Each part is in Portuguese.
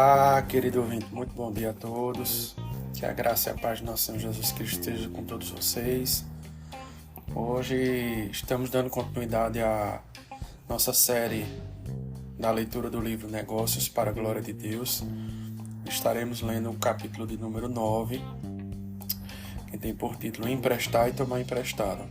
Olá, querido ouvinte, muito bom dia a todos. Que a graça e a paz de nosso Senhor Jesus Cristo esteja com todos vocês. Hoje estamos dando continuidade à nossa série da leitura do livro Negócios para a Glória de Deus. Estaremos lendo o capítulo de número 9, que tem por título Emprestar e Tomar Emprestado.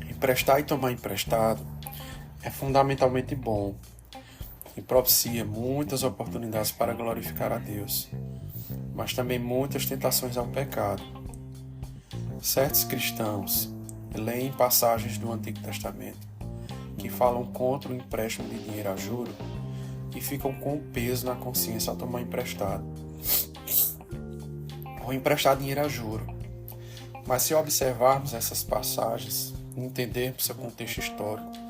Emprestar e tomar emprestado é fundamentalmente bom e propicia muitas oportunidades para glorificar a Deus, mas também muitas tentações ao pecado. Certos cristãos leem passagens do Antigo Testamento que falam contra o empréstimo de dinheiro a juro e ficam com o peso na consciência ao tomar emprestado ou emprestar dinheiro a juro. Mas se observarmos essas passagens e entendermos seu contexto histórico,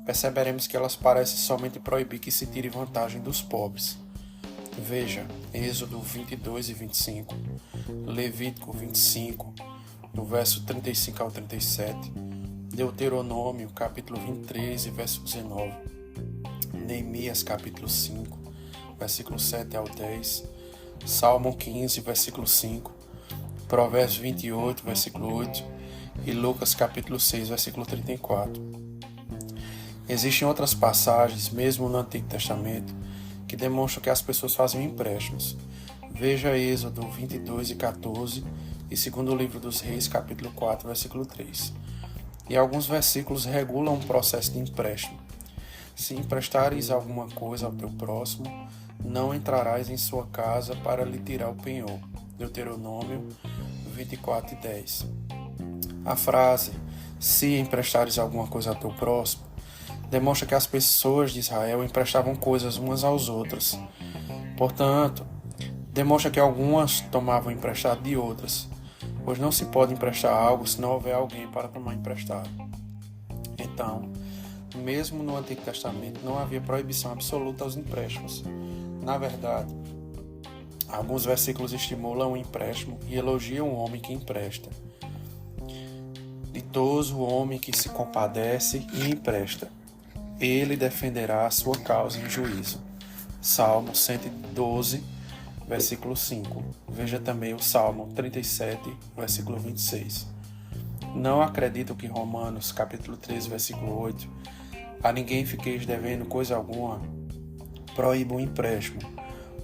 perceberemos que elas parecem somente proibir que se tire vantagem dos pobres. Veja, Êxodo 22 e 25, Levítico 25, do verso 35 ao 37, Deuteronômio, capítulo 23 e verso 19, Neemias, capítulo 5, versículo 7 ao 10, Salmo 15, versículo 5, Provérbios 28, versículo 8 e Lucas, capítulo 6, versículo 34. Existem outras passagens, mesmo no Antigo Testamento, que demonstram que as pessoas fazem empréstimos. Veja Êxodo 22 e 14 e segundo livro dos Reis, capítulo 4, versículo 3. E alguns versículos regulam o processo de empréstimo. Se emprestares alguma coisa ao teu próximo, não entrarás em sua casa para lhe tirar o penhor. Deuteronômio 24 e 10. A frase, se emprestares alguma coisa ao teu próximo, demonstra que as pessoas de Israel emprestavam coisas umas aos outros. Portanto, demonstra que algumas tomavam emprestado de outras, pois não se pode emprestar algo se não houver alguém para tomar emprestado. Então, mesmo no Antigo Testamento não havia proibição absoluta aos empréstimos. Na verdade, alguns versículos estimulam o empréstimo e elogiam o homem que empresta. Ditoso o homem que se compadece e empresta. Ele defenderá a sua causa em juízo. Salmo 112, versículo 5. Veja também o Salmo 37, versículo 26. Não acredito que Romanos, capítulo 13, versículo 8, a ninguém fiqueis devendo coisa alguma, proíba o empréstimo,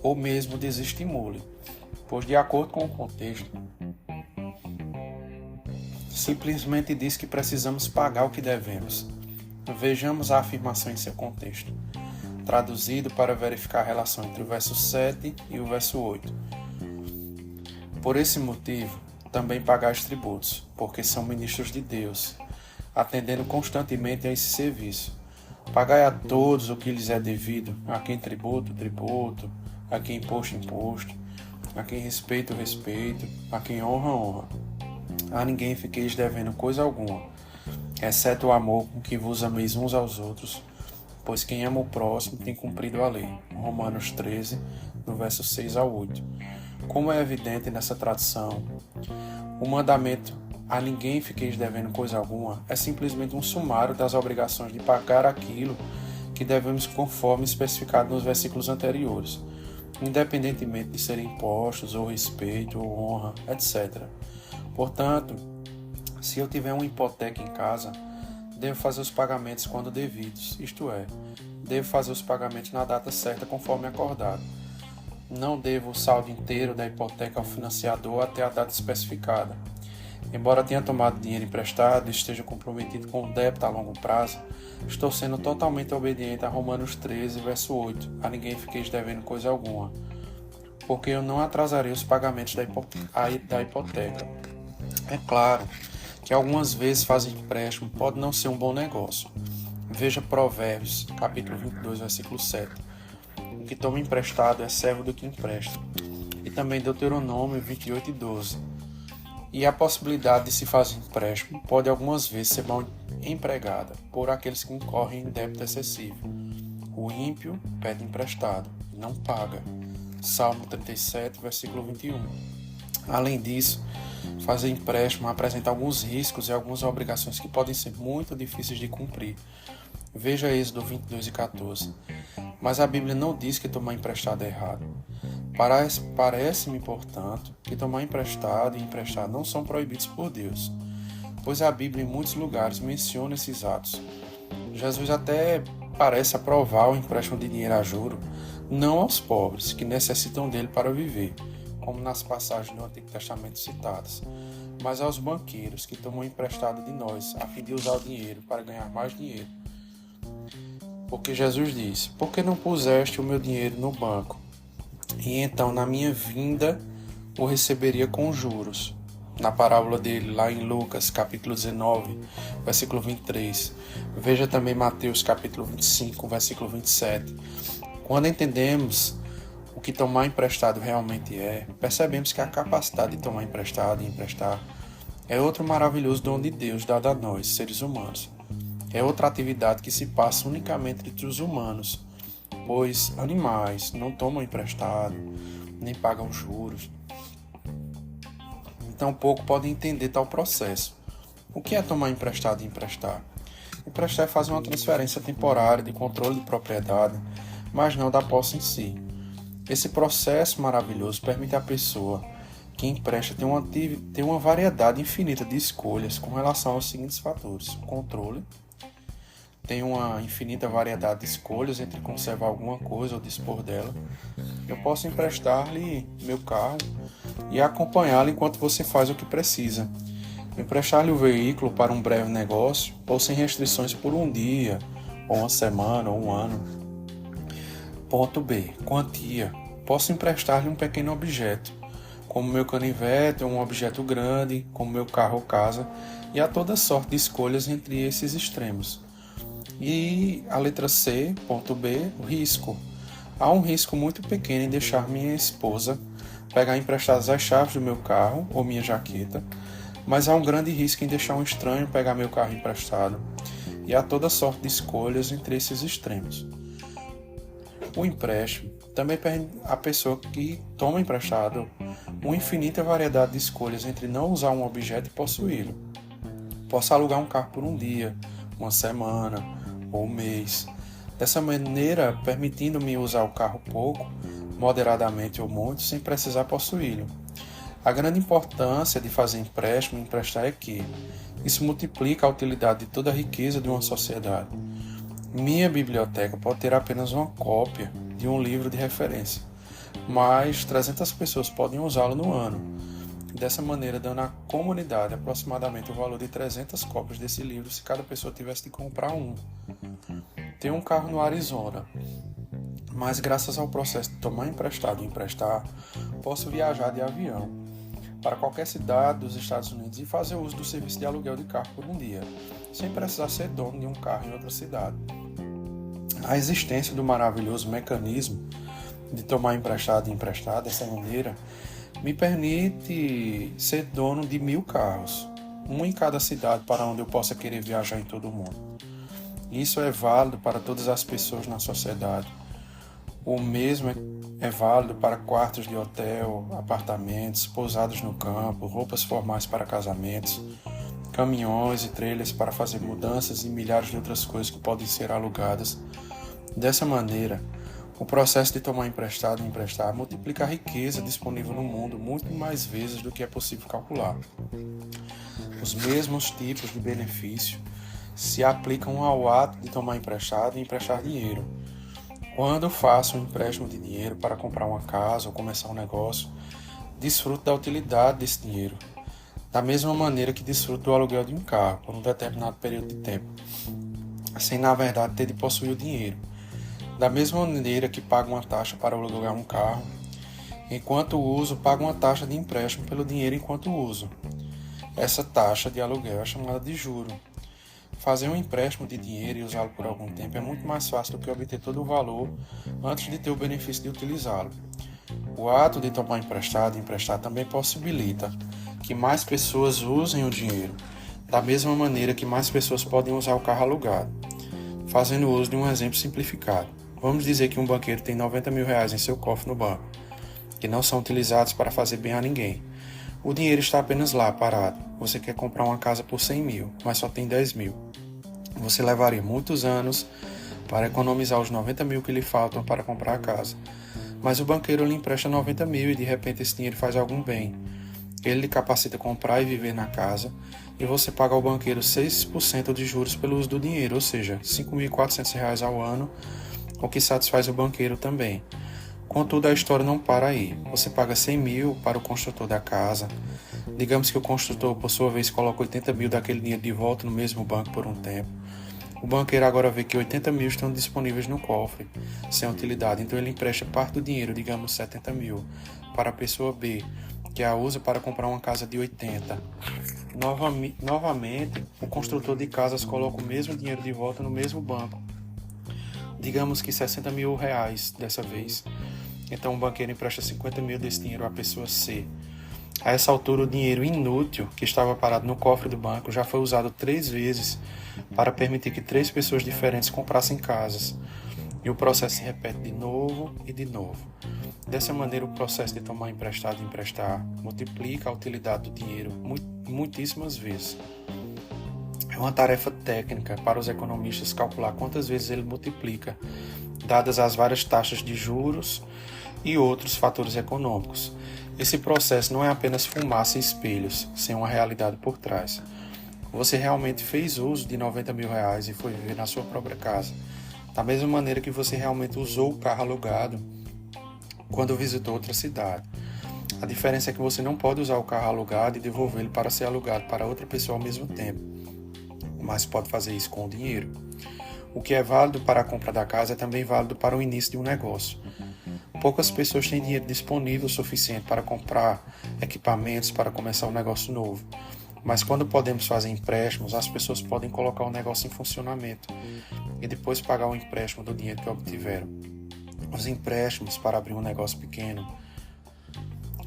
ou mesmo desestimule, pois de acordo com o contexto, simplesmente diz que precisamos pagar o que devemos. Vejamos a afirmação em seu contexto, traduzido para verificar a relação entre o verso 7 e o verso 8. Por esse motivo, também pagais tributos, porque são ministros de Deus, atendendo constantemente a esse serviço. Pagai a todos o que lhes é devido, a quem tributo, tributo, a quem imposto, imposto, a quem respeito, respeito, a quem honra, honra. A ninguém fiqueis devendo coisa alguma, exceto o amor com que vos ameis uns aos outros, pois quem ama o próximo tem cumprido a lei. Romanos 13, do verso 6 ao 8. Como é evidente nessa tradução, o mandamento a ninguém fiqueis devendo coisa alguma é simplesmente um sumário das obrigações de pagar aquilo que devemos conforme especificado nos versículos anteriores, independentemente de serem impostos, ou respeito, ou honra, etc. Portanto, se eu tiver uma hipoteca em casa, devo fazer os pagamentos quando devidos, isto é, devo fazer os pagamentos na data certa conforme acordado. Não devo o saldo inteiro da hipoteca ao financiador até a data especificada. Embora tenha tomado dinheiro emprestado e esteja comprometido com o débito a longo prazo, estou sendo totalmente obediente a Romanos 13, verso 8. A ninguém fiqueis devendo coisa alguma, porque eu não atrasarei os pagamentos da hipoteca. É claro que algumas vezes fazer empréstimo pode não ser um bom negócio. Veja Provérbios, capítulo 22, versículo 7. O que toma emprestado é servo do que empresta. E também Deuteronômio 28 e 12. E a possibilidade de se fazer empréstimo pode algumas vezes ser mal empregada por aqueles que incorrem em débito excessivo. O ímpio pede emprestado e não paga. Salmo 37, versículo 21. Além disso, fazer empréstimo apresenta alguns riscos e algumas obrigações que podem ser muito difíceis de cumprir. Veja Êxodo 22:14. Mas a Bíblia não diz que tomar emprestado é errado. Parece-me, portanto, que tomar emprestado e emprestar não são proibidos por Deus, pois a Bíblia em muitos lugares menciona esses atos. Jesus até parece aprovar o empréstimo de dinheiro a juro, não aos pobres, que necessitam dele para viver, como nas passagens do Antigo Testamento citadas, mas aos banqueiros que tomam emprestado de nós, a fim de usar o dinheiro para ganhar mais dinheiro. Porque Jesus disse: por que não puseste o meu dinheiro no banco? E então na minha vinda o receberia com juros. Na parábola dele, lá em Lucas, capítulo 19, versículo 23. Veja também Mateus, capítulo 25, versículo 27. Quando entendemos o que tomar emprestado realmente é, percebemos que a capacidade de tomar emprestado e emprestar é outro maravilhoso dom de Deus dado a nós, seres humanos. É outra atividade que se passa unicamente entre os humanos, pois animais não tomam emprestado, nem pagam juros. Então pouco podem entender tal processo. O que é tomar emprestado e emprestar? Emprestar é fazer uma transferência temporária de controle de propriedade, mas não da posse em si. Esse processo maravilhoso permite à pessoa que empresta ter uma variedade infinita de escolhas com relação aos seguintes fatores: o controle. Tem uma infinita variedade de escolhas entre conservar alguma coisa ou dispor dela. Eu posso emprestar-lhe meu carro e acompanhá-lo enquanto você faz o que precisa. Emprestar-lhe o veículo para um breve negócio ou sem restrições por um dia, ou uma semana, ou um ano. Ponto B. Quantia. Posso emprestar-lhe um pequeno objeto, como meu canivete ou um objeto grande, como meu carro ou casa, e há toda sorte de escolhas entre esses extremos. E a letra C, ponto B, o risco. Há um risco muito pequeno em deixar minha esposa pegar emprestadas as chaves do meu carro ou minha jaqueta, mas há um grande risco em deixar um estranho pegar meu carro emprestado. E há toda sorte de escolhas entre esses extremos. O empréstimo também permite à pessoa que toma emprestado uma infinita variedade de escolhas entre não usar um objeto e possuí-lo. Posso alugar um carro por um dia, uma semana ou um mês. Dessa maneira, permitindo-me usar o carro pouco, moderadamente ou muito, sem precisar possuí-lo. A grande importância de fazer empréstimo e emprestar é que isso multiplica a utilidade de toda a riqueza de uma sociedade. Minha biblioteca pode ter apenas uma cópia de um livro de referência, mas 300 pessoas podem usá-lo no ano. Dessa maneira, dando à comunidade aproximadamente o valor de 300 cópias desse livro se cada pessoa tivesse de comprar um. Tenho um carro no Arizona, mas graças ao processo de tomar emprestado e emprestar, posso viajar de avião para qualquer cidade dos Estados Unidos e fazer uso do serviço de aluguel de carro por um dia, sem precisar ser dono de um carro em outra cidade. A existência do maravilhoso mecanismo de tomar emprestado e emprestar dessa maneira me permite ser dono de 1000 carros, um em cada cidade para onde eu possa querer viajar em todo o mundo. Isso é válido para todas as pessoas na sociedade. O mesmo é válido para quartos de hotel, apartamentos, pousadas no campo, roupas formais para casamentos, caminhões e trailers para fazer mudanças e milhares de outras coisas que podem ser alugadas. Dessa maneira, o processo de tomar emprestado e emprestar multiplica a riqueza disponível no mundo muito mais vezes do que é possível calcular. Os mesmos tipos de benefício se aplicam ao ato de tomar emprestado e emprestar dinheiro. Quando faço um empréstimo de dinheiro para comprar uma casa ou começar um negócio, desfruto da utilidade desse dinheiro, da mesma maneira que desfruto do aluguel de um carro por um determinado período de tempo, sem na verdade ter de possuir o dinheiro. Da mesma maneira que pago uma taxa para alugar um carro, enquanto uso, pago uma taxa de empréstimo pelo dinheiro enquanto uso. Essa taxa de aluguel é chamada de juro. Fazer um empréstimo de dinheiro e usá-lo por algum tempo é muito mais fácil do que obter todo o valor antes de ter o benefício de utilizá-lo. O ato de tomar emprestado e emprestar também possibilita que mais pessoas usem o dinheiro, da mesma maneira que mais pessoas podem usar o carro alugado. Fazendo uso de um exemplo simplificado, vamos dizer que um banqueiro tem 90 mil reais em seu cofre no banco, que não são utilizados para fazer bem a ninguém. O dinheiro está apenas lá, parado. Você quer comprar uma casa por 100 mil, mas só tem 10 mil. Você levaria muitos anos para economizar os 90 mil que lhe faltam para comprar a casa. Mas o banqueiro lhe empresta 90 mil e de repente esse dinheiro faz algum bem. Ele lhe capacita a comprar e viver na casa e você paga ao banqueiro 6% de juros pelo uso do dinheiro, ou seja, R$ 5.400 ao ano, o que satisfaz o banqueiro também. Contudo, a história não para aí. Você paga 100 mil para o construtor da casa. Digamos que o construtor, por sua vez, coloca 80 mil daquele dinheiro de volta no mesmo banco por um tempo. O banqueiro agora vê que 80 mil estão disponíveis no cofre, sem utilidade, então ele empresta parte do dinheiro, digamos 70 mil, para a pessoa B, que a usa para comprar uma casa de 80. Novamente, o construtor de casas coloca o mesmo dinheiro de volta no mesmo banco, digamos que 60 mil reais dessa vez. Então o banqueiro empresta 50 mil desse dinheiro à pessoa C. A essa altura, o dinheiro inútil que estava parado no cofre do banco já foi usado 3 vezes para permitir que 3 pessoas diferentes comprassem casas. E o processo se repete de novo e de novo. Dessa maneira, o processo de tomar emprestado e emprestar multiplica a utilidade do dinheiro muitíssimas vezes. É uma tarefa técnica para os economistas calcular quantas vezes ele multiplica, dadas as várias taxas de juros e outros fatores econômicos. Esse processo não é apenas fumaça e espelhos, sem uma realidade por trás. Você realmente fez uso de 90 mil reais e foi viver na sua própria casa, da mesma maneira que você realmente usou o carro alugado quando visitou outra cidade. A diferença é que você não pode usar o carro alugado e devolvê-lo para ser alugado para outra pessoa ao mesmo tempo, mas pode fazer isso com o dinheiro. O que é válido para a compra da casa é também válido para o início de um negócio. Poucas pessoas têm dinheiro disponível suficiente para comprar equipamentos para começar um negócio novo. Mas quando podemos fazer empréstimos, as pessoas podem colocar o negócio em funcionamento e depois pagar o empréstimo do dinheiro que obtiveram. Os empréstimos para abrir um negócio pequeno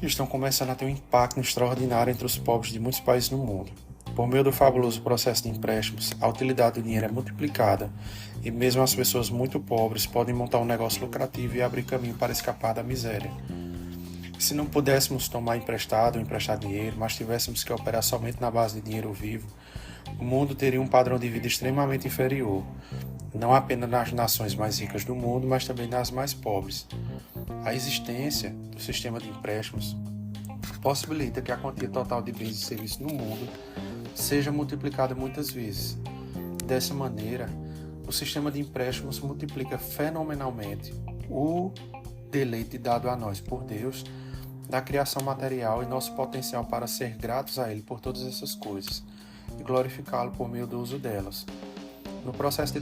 estão começando a ter um impacto extraordinário entre os pobres de muitos países no mundo. Por meio do fabuloso processo de empréstimos, a utilidade do dinheiro é multiplicada e mesmo as pessoas muito pobres podem montar um negócio lucrativo e abrir caminho para escapar da miséria. Se não pudéssemos tomar emprestado ou emprestar dinheiro, mas tivéssemos que operar somente na base de dinheiro vivo, o mundo teria um padrão de vida extremamente inferior, não apenas nas nações mais ricas do mundo, mas também nas mais pobres. A existência do sistema de empréstimos possibilita que a quantia total de bens e serviços no mundo seja multiplicada muitas vezes. Dessa maneira, o sistema de empréstimos multiplica fenomenalmente o deleite dado a nós por Deus da criação material e nosso potencial para ser gratos a Ele por todas essas coisas e glorificá-lo por meio do uso delas. No processo de